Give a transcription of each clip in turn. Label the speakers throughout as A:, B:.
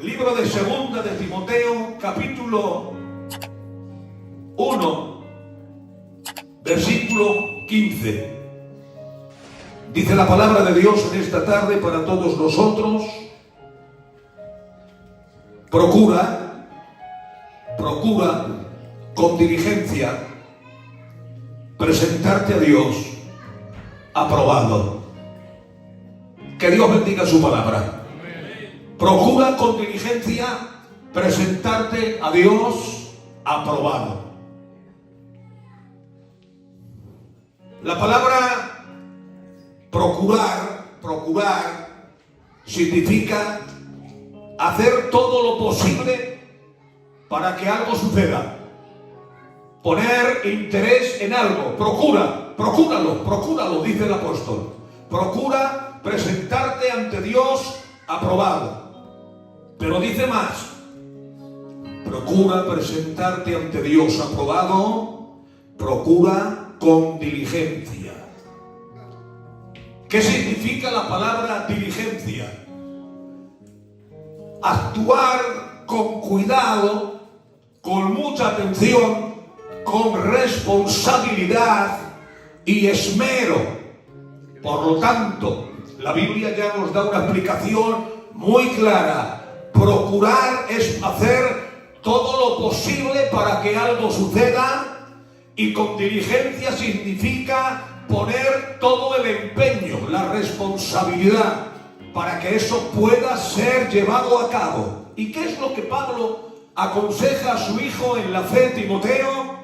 A: Libro de Segunda de Timoteo, capítulo 1, versículo 15. Dice la palabra de Dios en esta tarde para todos nosotros: procura con diligencia presentarte a Dios aprobado. Que Dios bendiga su palabra. Procura con diligencia presentarte a Dios aprobado. La palabra procurar significa hacer todo lo posible para que algo suceda. Poner interés en algo. Procúralo, dice el apóstol. Procura presentarte ante Dios aprobado. Pero dice más: procura presentarte ante Dios aprobado, procura con diligencia. ¿Qué significa la palabra diligencia? Actuar con cuidado, con mucha atención, con responsabilidad y esmero. Por lo tanto, la Biblia ya nos da una explicación muy clara. Procurar es hacer todo lo posible para que algo suceda, y con diligencia significa poner todo el empeño, la responsabilidad para que eso pueda ser llevado a cabo. ¿Y qué es lo que Pablo aconseja a su hijo en la fe, Timoteo?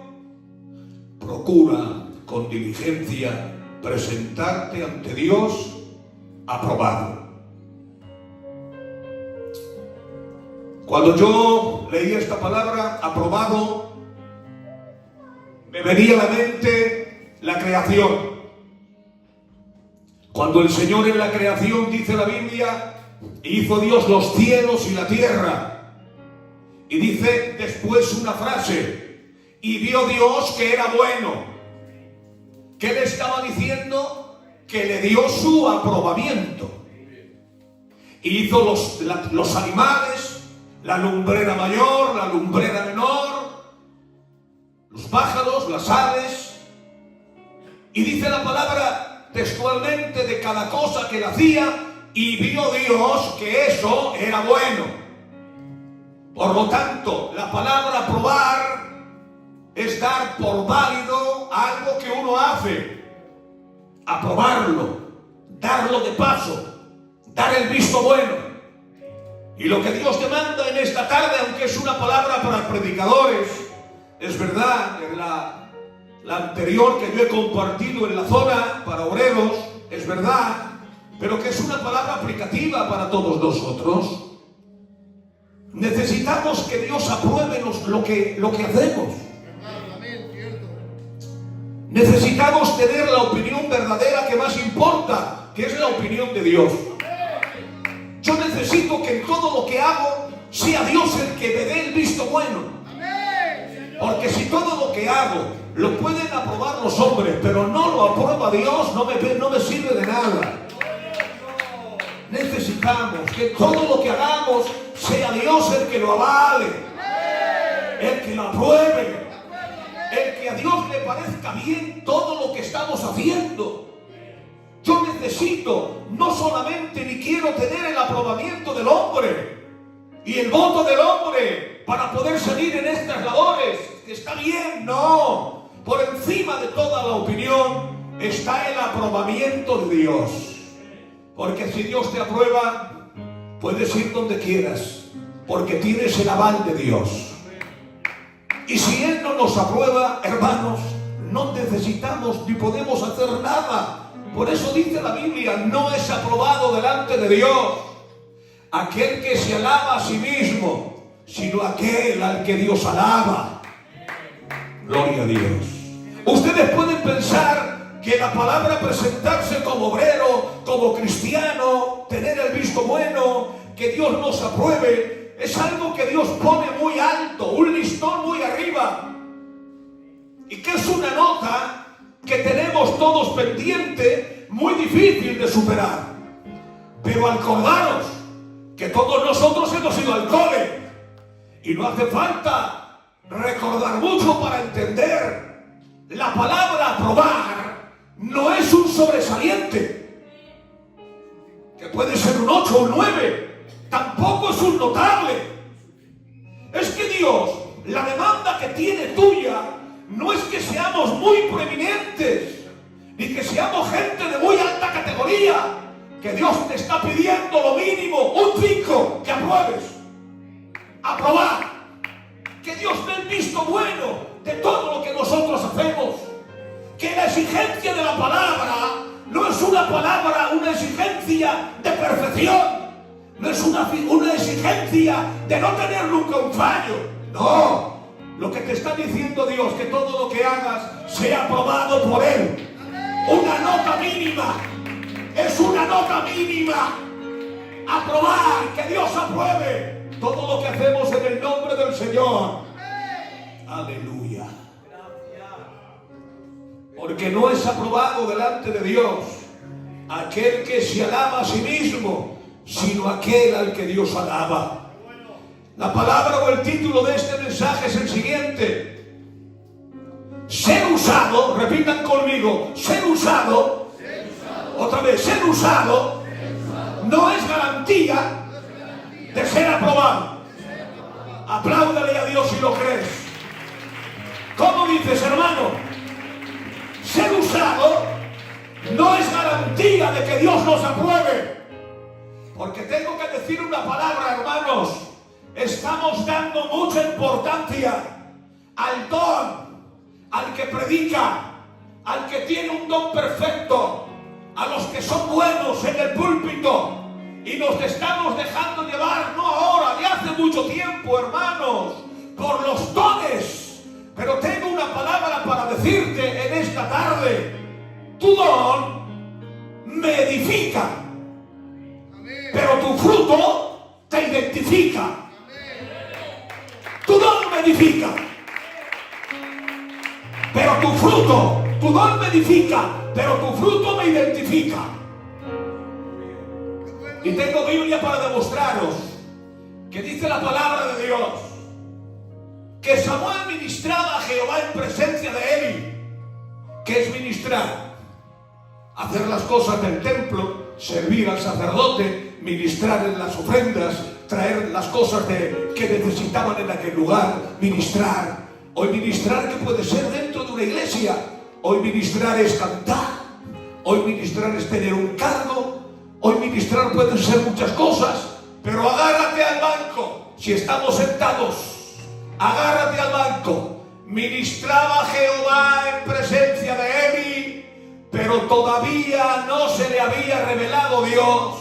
A: Procura con diligencia presentarte ante Dios aprobado. Cuando yo leí esta palabra, aprobado, me venía a la mente la creación. Cuando el Señor en la creación, dice la Biblia, hizo Dios los cielos y la tierra. Y dice después una frase: y vio Dios que era bueno. ¿Qué le estaba diciendo? Que le dio su aprobamiento. Y hizo los animales, la lumbrera mayor, la lumbrera menor, los pájaros, las aves. Y dice la palabra textualmente de cada cosa que él hacía: y vio Dios que eso era bueno. Por lo tanto, la palabra probar es dar por válido algo que uno hace, aprobarlo, darlo de paso, dar el visto bueno. Y lo que Dios demanda en esta tarde, aunque es una palabra para predicadores, es verdad, en la anterior que yo he compartido en la zona para obreros, es verdad, pero que es una palabra aplicativa para todos nosotros. Necesitamos que Dios apruebe lo que hacemos. Necesitamos tener la opinión verdadera que más importa, que es la opinión de Dios. Yo necesito que en todo lo que hago sea Dios el que me dé el visto bueno. Porque si todo lo que hago lo pueden aprobar los hombres, pero no lo aprueba Dios, no me sirve de nada. Necesitamos que todo lo que hagamos sea Dios el que lo avale, el que lo apruebe, el que a Dios le parezca bien todo lo que estamos haciendo. Yo necesito no solamente ni quiero tener el aprobamiento del hombre y el voto del hombre para poder seguir en estas labores, que está bien, no. Por encima de toda la opinión está el aprobamiento de Dios. Porque si Dios te aprueba, puedes ir donde quieras, porque tienes el aval de Dios. Y si Él no nos aprueba, hermanos, no necesitamos ni podemos hacer nada. Por eso dice la Biblia: no es aprobado delante de Dios aquel que se alaba a sí mismo, sino aquel al que Dios alaba. Gloria a Dios. Ustedes pueden pensar que la palabra presentarse como obrero, como cristiano, tener el visto bueno, que Dios nos apruebe, es algo que Dios pone muy alto, un listón muy arriba, y que es una nota que tenemos todos pendiente, muy difícil de superar. Pero acordaros que todos nosotros hemos ido al Y no hace falta recordar mucho para entender. La palabra aprobar no es un sobresaliente, que puede ser un 8 o un 9. Tampoco es un notable. Es que Dios, la demanda que tiene tuya, no es que seamos muy preeminentes, ni que seamos gente de muy alta categoría, que Dios te está pidiendo lo mínimo, un 5, que apruebes. Aprobar. Que Dios dé el visto bueno de todo lo que nosotros hacemos. Que la exigencia de la palabra no es una palabra, una exigencia de perfección. No es una exigencia de no tener nunca un fallo. No. Lo que te está diciendo Dios, que todo lo que hagas sea aprobado por Él. Una nota mínima. Es una nota mínima. Aprobar, que Dios apruebe todo lo que hacemos en el nombre del Señor. Aleluya. Porque no es aprobado delante de Dios aquel que se alaba a sí mismo, sino aquel al que Dios alaba. La palabra o el título de este mensaje es el siguiente: ser usado. Repitan conmigo: ser usado. Otra vez, ser usado no es garantía de ser aprobado. Apláudale a Dios si lo crees. ¿Cómo dices, hermano? Ser usado no es garantía de que Dios nos apruebe. Porque tengo que decir una palabra, hermanos. Estamos dando mucha importancia al don, al que predica, al que tiene un don perfecto, a los que son buenos en el púlpito, y nos estamos dejando llevar, no ahora, de hace mucho tiempo, hermanos, por los dones. Pero tengo una palabra para decirte en esta tarde: tu don me edifica, pero tu fruto te identifica. Tu don me edifica, pero tu fruto, tu don me edifica, pero tu fruto me identifica. Y tengo Biblia para demostraros que dice la palabra de Dios que Samuel ministraba a Jehová en presencia de Eli. ¿Qué es ministrar? Hacer las cosas del templo, servir al sacerdote, ministrar en las ofrendas, traer las cosas que necesitaban en aquel lugar, ministrar. Hoy ministrar, que puede ser dentro de una iglesia. Hoy ministrar es cantar. Hoy ministrar es tener un cargo. Hoy ministrar pueden ser muchas cosas. Pero agárrate al banco. Si estamos sentados, agárrate al banco. Ministraba Jehová en presencia de Eli, pero todavía no se le había revelado Dios,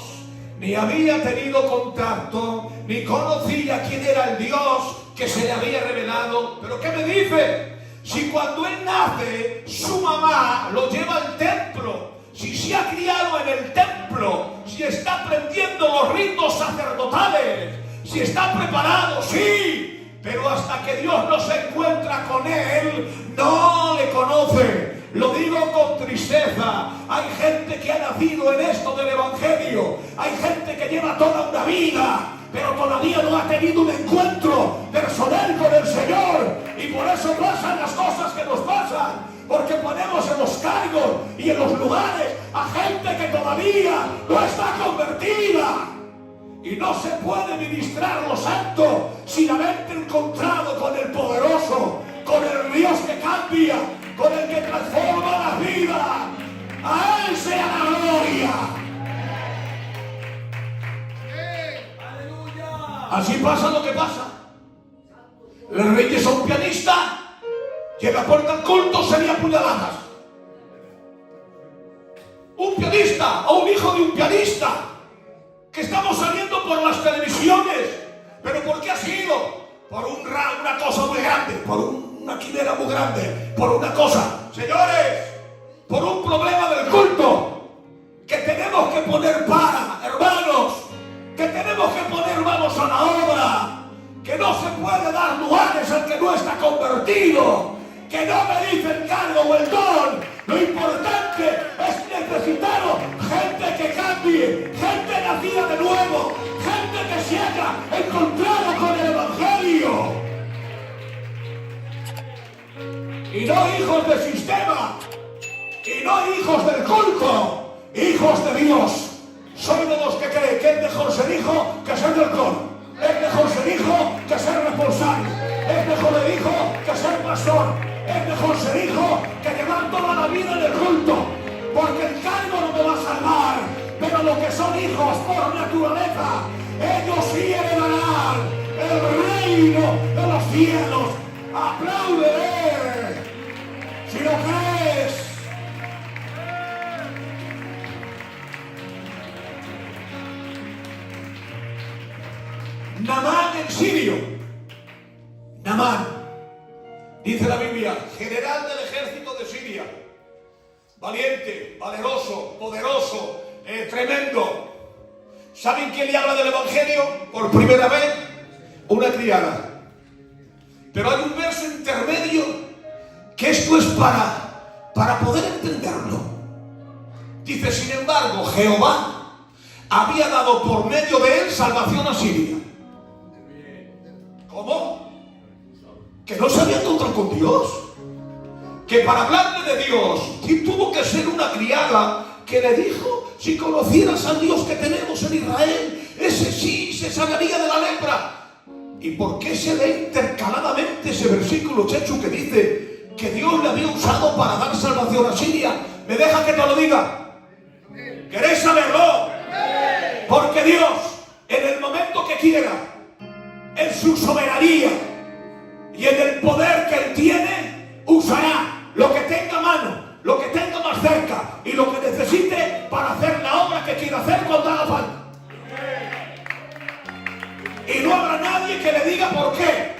A: ni había tenido contacto, ni conocía quién era el Dios que se le había revelado. ¿Pero qué me dice? Si cuando él nace, su mamá lo lleva al templo, si se ha criado en el templo, si está aprendiendo los ritos sacerdotales, si está preparado, sí, pero hasta que Dios no se encuentra con él, no le conoce. Lo digo con tristeza. Hay gente que ha nacido en esto del Evangelio. Hay gente que lleva toda una vida, pero todavía no ha tenido un encuentro personal con el Señor. Y por eso pasan las cosas que nos pasan. Porque ponemos en los cargos y en los lugares a gente que todavía no está convertida. Y no se puede ministrar lo santo sin haberte encontrado con el poderoso, con el Dios que cambia, con el que transforma la vida. A Él sea la gloria. Así pasa lo que pasa. Le reyes a un pianista, llega a puerta al culto, sería puñaladas. Un pianista o un hijo de un pianista, que estamos saliendo por las televisiones. ¿Pero por qué ha sido? Por una cosa muy grande, por una quimera muy grande, por una cosa. Señores, por un problema del culto, que tenemos que poner para, hermanos, que tenemos que poner manos a la obra, que no se puede dar lugares al que no está convertido, que no me dice el cargo o el don. Lo importante es necesitar gente que cambie, gente nacida de nuevo, gente que se haya encontrado con el Evangelio. no hijos del sistema, y no hijos del culto, hijos de Dios. Soy de los que creen que es mejor ser hijo que ser del coro. Es mejor ser hijo que ser responsable. Es mejor ser hijo que ser pastor. Es mejor ser hijo que llevar toda la vida en el culto. Porque el cargo no me va a salvar. Pero los que son hijos por naturaleza, ellos sí heredarán el reino de los cielos. ¡Apláudele! Si lo crees. Naamán el sirio. Naamán, dice la Biblia, general del ejército de Siria. Valiente, valeroso, poderoso, tremendo. ¿Saben quién le habla del evangelio? Por primera vez, una criada. Pero hay un verso intermedio que esto es para poder entenderlo. Dice, sin embargo, Jehová había dado por medio de él salvación a Siria. ¿Cómo? Que no se había encontrado con Dios. Que para hablarle de Dios tuvo que ser una criada que le dijo, si conocieras al Dios que tenemos en Israel, ese sí se sanaría de la lepra. ¿Y por qué se lee intercaladamente ese versículo, Chechu, que dice que Dios le había usado para dar salvación a Siria? ¿Me deja que te lo diga? ¿Queréis saberlo? Porque Dios, en el momento que quiera, en su soberanía y en el poder que Él tiene, usará lo que tenga a mano, lo que tenga más cerca y lo que necesite para hacer la obra que quiera hacer cuando haga falta. Y no habrá nadie que le diga por qué.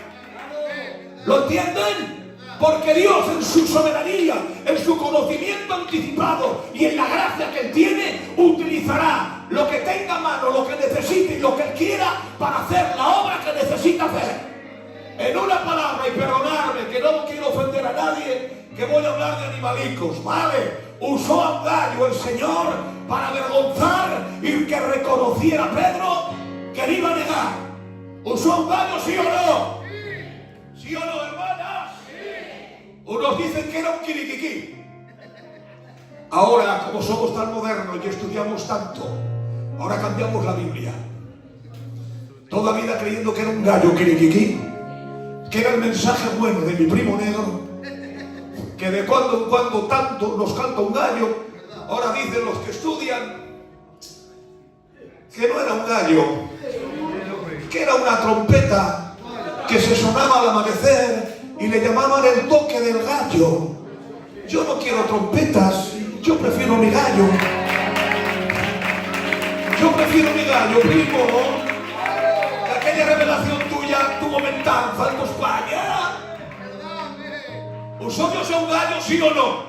A: ¿Lo entienden? Porque Dios en su soberanía, en su conocimiento anticipado y en la gracia que Él tiene, utilizará lo que tenga a mano, lo que necesite y lo que Él quiera para hacer la obra que necesita hacer. En una palabra, y perdonadme que no quiero ofender a nadie, que voy a hablar de animalicos, ¿vale? Usó a un gallo el Señor para avergonzar y que reconociera a Pedro que le iba a negar. ¿Usó a un gallo, sí o no? ¿Sí o no, hermanas? Unos dicen que era un quiriquiquí. Ahora, como somos tan modernos y estudiamos tanto, ahora cambiamos la Biblia. Toda vida creyendo que era un gallo quiriquiquí, que era el mensaje bueno de mi primo negro, que de cuando en cuando tanto nos canta un gallo. Ahora dicen los que estudian que no era un gallo, que era una trompeta que se sonaba al amanecer y le llamaban el toque del gallo. Yo no quiero trompetas, yo prefiero mi gallo. Yo prefiero mi gallo, primo. Aquella revelación tuya tuvo mental, falta España. ¿Usó Dios a un gallo, sí o no?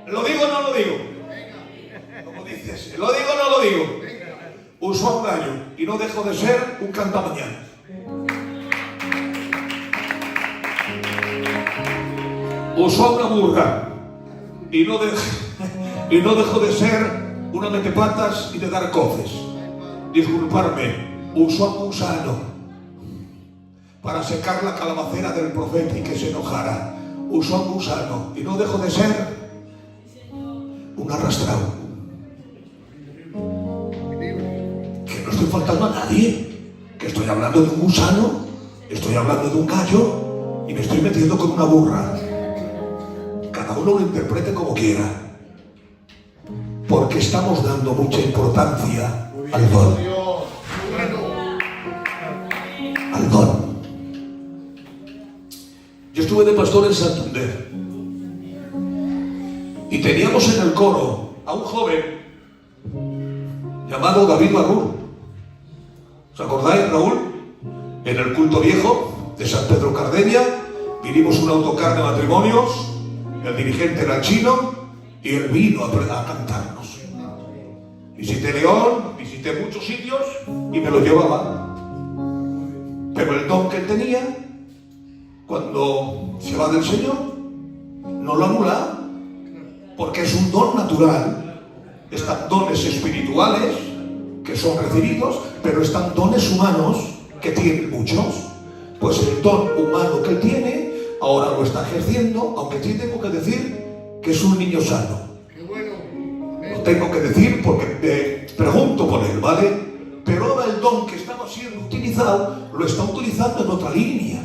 A: ¿Lo digo o no lo digo? ¿Cómo dices? ¿Lo digo o no lo digo? Usó a un gallo y no dejó de ser un cantamañana. Usó a una burra y no dejó de ser una metepatas y de dar coces. Disculparme, usó a un gusano para secar la calabacera del profeta y que se enojara. Usó a un gusano y no dejó de ser un arrastrado. Que no estoy faltando a nadie, que estoy hablando de un gusano, estoy hablando de un gallo y me estoy metiendo con una burra. Cada uno lo interprete como quiera, porque estamos dando mucha importancia al don. Al don. Yo estuve de pastor en Santander y teníamos en el coro a un joven llamado David Barrul. ¿Os acordáis, Raúl? En el culto viejo de San Pedro Cardeña vinimos un autocar de matrimonios. El dirigente era chino y él vino a cantarnos. Visité León, visité muchos sitios y me lo llevaba. Pero el don que él tenía, cuando se va del Señor, no lo anula, porque es un don natural. Están dones espirituales que son recibidos, pero están dones humanos que tienen muchos. Pues el don humano que él tiene ahora lo está ejerciendo, aunque sí tengo que decir que es un niño sano. Lo tengo que decir porque pregunto por él, ¿vale? Pero ahora el don que estaba siendo utilizado, lo está utilizando en otra línea.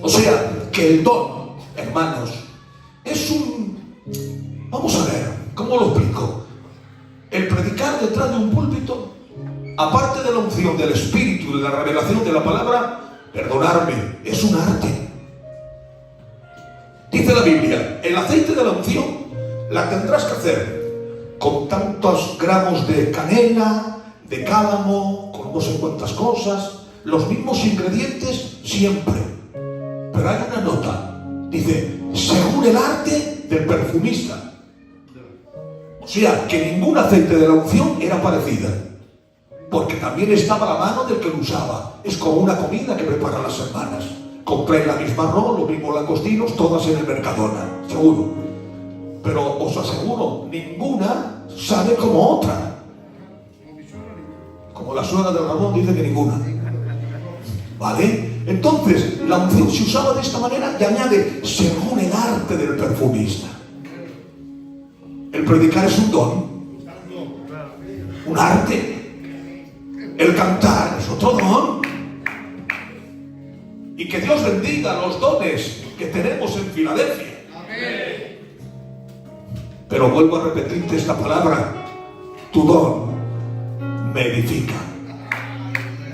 A: O sea, que el don, hermanos, es un... Vamos a ver, ¿cómo lo explico? El predicar detrás de un púlpito, aparte de la unción del Espíritu y de la revelación de la palabra, perdonarme, es un arte. Dice la Biblia, el aceite de la unción la tendrás que hacer con tantos gramos de canela, de cálamo, con no sé cuántas cosas, los mismos ingredientes siempre. Pero hay una nota, dice, según el arte del perfumista. O sea, que ningún aceite de la unción era parecida, porque también estaba a la mano del que lo usaba. Es como una comida que preparan las hermanas. Compré la misma arroz, los mismos langostinos, todas en el Mercadona, seguro. Pero os aseguro, ninguna sabe como otra. Como la suegra del Ramón dice que ninguna. ¿Vale? Entonces, la unción se usaba de esta manera y añade, según el arte del perfumista. El predicar es un don, un arte. El cantar es otro don. Y que Dios bendiga los dones que tenemos en Filadelfia. Pero vuelvo a repetirte esta palabra, tu don me edifica.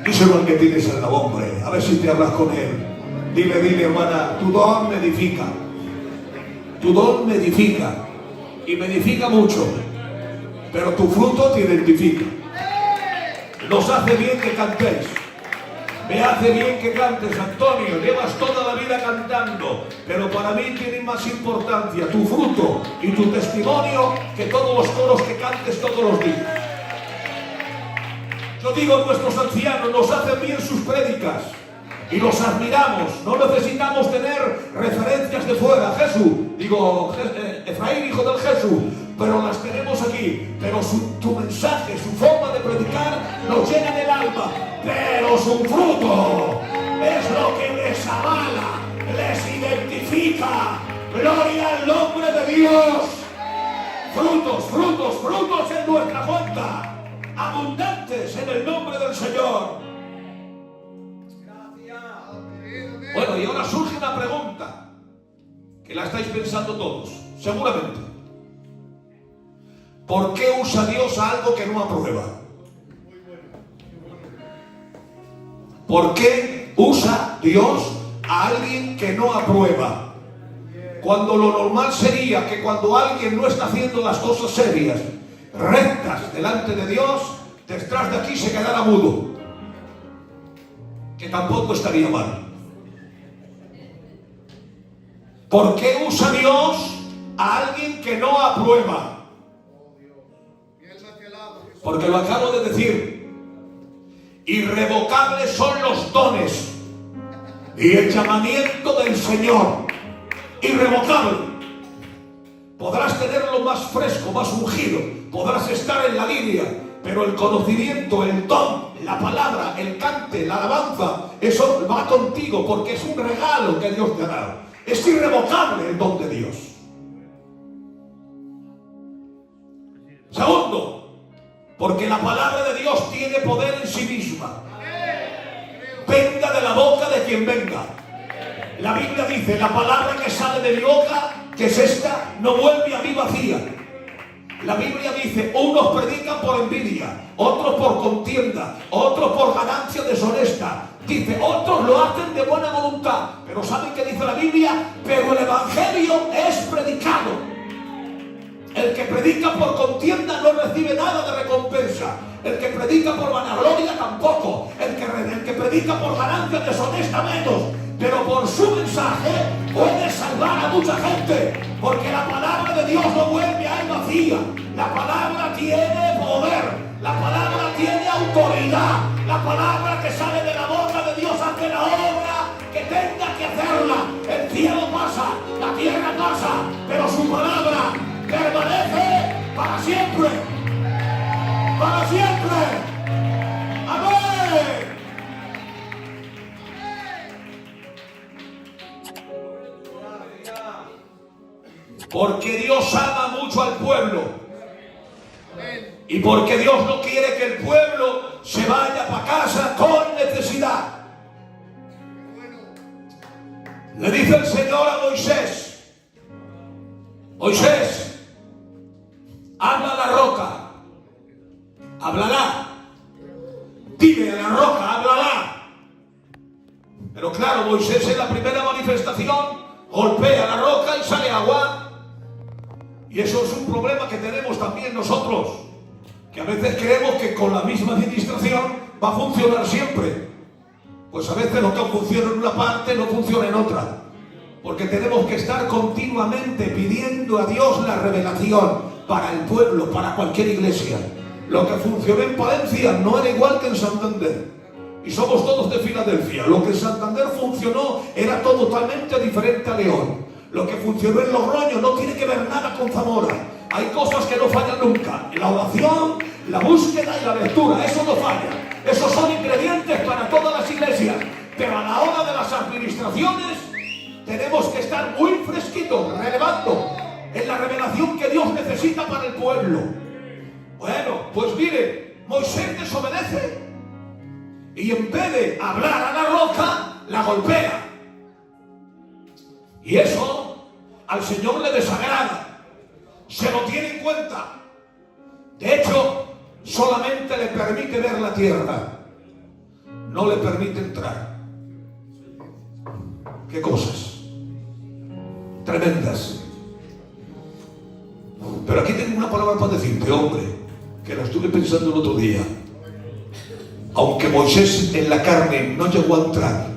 A: Díselo al que tienes al lado, hombre, a ver si te hablas con él. Dile, hermana, tu don me edifica. Tu don me edifica. Y me edifica mucho. Pero tu fruto te identifica. Nos hace bien que cantéis. Me hace bien que cantes, Antonio. Llevas toda la vida cantando. Pero para mí tiene más importancia tu fruto y tu testimonio que todos los coros que cantes todos los días. Yo digo a nuestros ancianos, nos hacen bien sus prédicas y los admiramos. No necesitamos tener referencias de fuera. Efraín, hijo del Jesús, pero las tenemos aquí. Pero tu mensaje, su forma de predicar nos llena el alma. Pero su fruto es lo que les avala, les identifica. Gloria al nombre de Dios. Frutos en nuestra cuenta. Abundantes en el nombre del Señor. Gracias. Bueno, y ahora surge una pregunta que la estáis pensando todos, seguramente. ¿Por qué usa Dios a algo que no aprueba? ¿Por qué usa Dios a alguien que no aprueba? Cuando lo normal sería que cuando alguien no está haciendo las cosas serias, rectas delante de Dios, detrás de aquí se quedara mudo, que tampoco estaría mal. ¿Por qué usa Dios a alguien que no aprueba? Porque lo acabo de decir. Irrevocables son los dones y el llamamiento del Señor. Irrevocable. Podrás tenerlo más fresco, más ungido, podrás estar en la línea, pero el conocimiento, el don, la palabra, el cante, la alabanza, eso va contigo porque es un regalo que Dios te ha dado. Es irrevocable el don de Dios. Segundo, porque la palabra de Dios tiene poder en sí misma. Venga de la boca de quien venga. La Biblia dice, la palabra que sale de mi boca, que es esta, no vuelve a mí vacía. La Biblia dice, unos predican por envidia, otros por contienda, otros por ganancia deshonesta. Dice, otros lo hacen de buena voluntad. Pero ¿saben qué dice la Biblia? Pero el Evangelio es predicado. El que predica por contienda no recibe nada de recompensa. El que predica por vanagloria tampoco. El que predica por ganancia deshonesta menos. Pero por su mensaje puede salvar a mucha gente, porque la palabra de Dios no vuelve a él vacía. La palabra tiene poder, la palabra tiene autoridad, la palabra que sale de la boca de Dios hace la obra que tenga que hacerla. El cielo pasa, la tierra pasa, pero su palabra permanece para siempre. Para siempre. Amén. Porque Dios ama mucho al pueblo. Y porque Dios no quiere que el pueblo se vaya para casa con necesidad. Le dice el Señor a Moisés: Moisés, habla a la roca, hablará. Dile a la roca, hablará. Pero claro, Moisés en la primera manifestación golpea la roca y sale agua. Y eso es un problema que tenemos también nosotros, que a veces creemos que con la misma administración va a funcionar siempre. Pues a veces lo que funciona en una parte no funciona en otra, porque tenemos que estar continuamente pidiendo a Dios la revelación para el pueblo, para cualquier iglesia. Lo que funcionó en Palencia no era igual que en Santander, y somos todos de Filadelfia. Lo que en Santander funcionó era todo totalmente diferente a León. Lo que funcionó en Logroño no tiene que ver nada con Zamora. Hay cosas que no fallan nunca: la oración, la búsqueda y la lectura. Eso no falla. Esos son ingredientes para todas las iglesias. Pero a la hora de las administraciones tenemos que estar muy fresquitos, relevando en la revelación que Dios necesita para el pueblo. Bueno, pues mire, Moisés desobedece y en vez de hablar a la roca, la golpea. Y eso al Señor le desagrada, se lo tiene en cuenta. De hecho, solamente le permite ver la tierra, no le permite entrar. ¿Qué cosas tremendas? Pero aquí tengo una palabra para decirte, hombre, que la estuve pensando el otro día. Aunque Moisés en la carne no llegó a entrar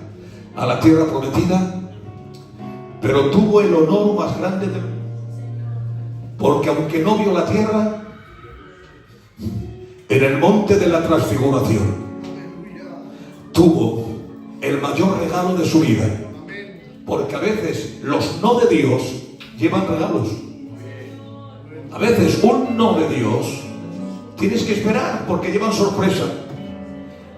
A: a la tierra prometida, pero tuvo el honor más grande de... Porque aunque no vio la tierra, en el monte de la transfiguración tuvo el mayor regalo de su vida. Porque a veces los no de Dios llevan regalos. A veces un no de Dios tienes que esperar porque llevan sorpresa.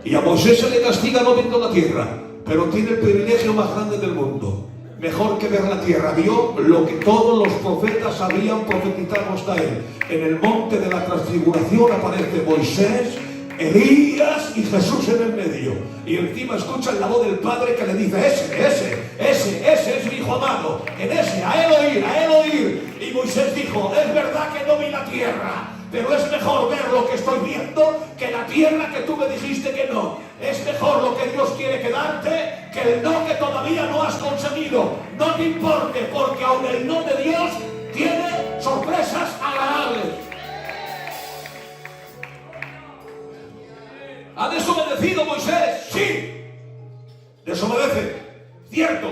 A: Y a Moisés se le castiga no viendo la tierra, pero tiene el privilegio más grande del mundo. Mejor que ver la tierra, vio lo que todos los profetas habían profetizado hasta él. En el monte de la transfiguración aparece Moisés, Elías y Jesús en el medio. Y encima escuchan la voz del Padre que le dice: ese es mi hijo amado, en ese, a él oír. Y Moisés dijo: es verdad que no vi la tierra, pero es mejor ver lo que estoy viendo que la tierra que tú me dijiste que no. Es mejor lo que Dios quiere que darte que el no que todavía no has conseguido. No te importe, porque aun el no de Dios tiene sorpresas agradables. ¿Ha desobedecido Moisés? Sí, desobedece, cierto.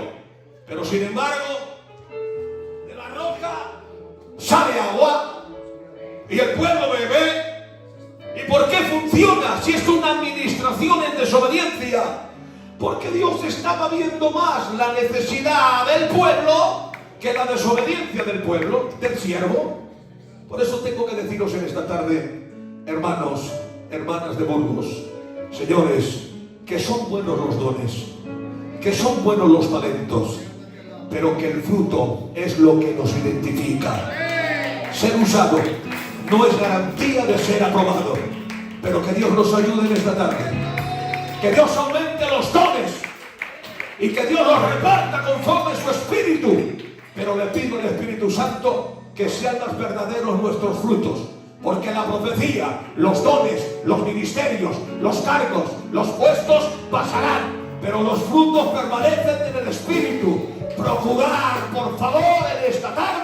A: Pero sin embargo, de la roca sale agua y el pueblo bebe. ¿Y por qué funciona si es una administración en desobediencia? Porque Dios estaba viendo más la necesidad del pueblo que la desobediencia del pueblo, del siervo. Por eso tengo que deciros en esta tarde, hermanos, hermanas de Burgos, señores, que son buenos los dones, que son buenos los talentos, pero que el fruto es lo que nos identifica. Ser usado no es garantía de ser aprobado, pero que Dios nos ayude en esta tarde, que Dios aumente los dones y que Dios los reparta conforme su Espíritu. Pero le pido al Espíritu Santo que sean los verdaderos nuestros frutos, porque la profecía, los dones, los ministerios, los cargos, los puestos pasarán, pero los frutos permanecen en el Espíritu. Procurar, por favor, en esta tarde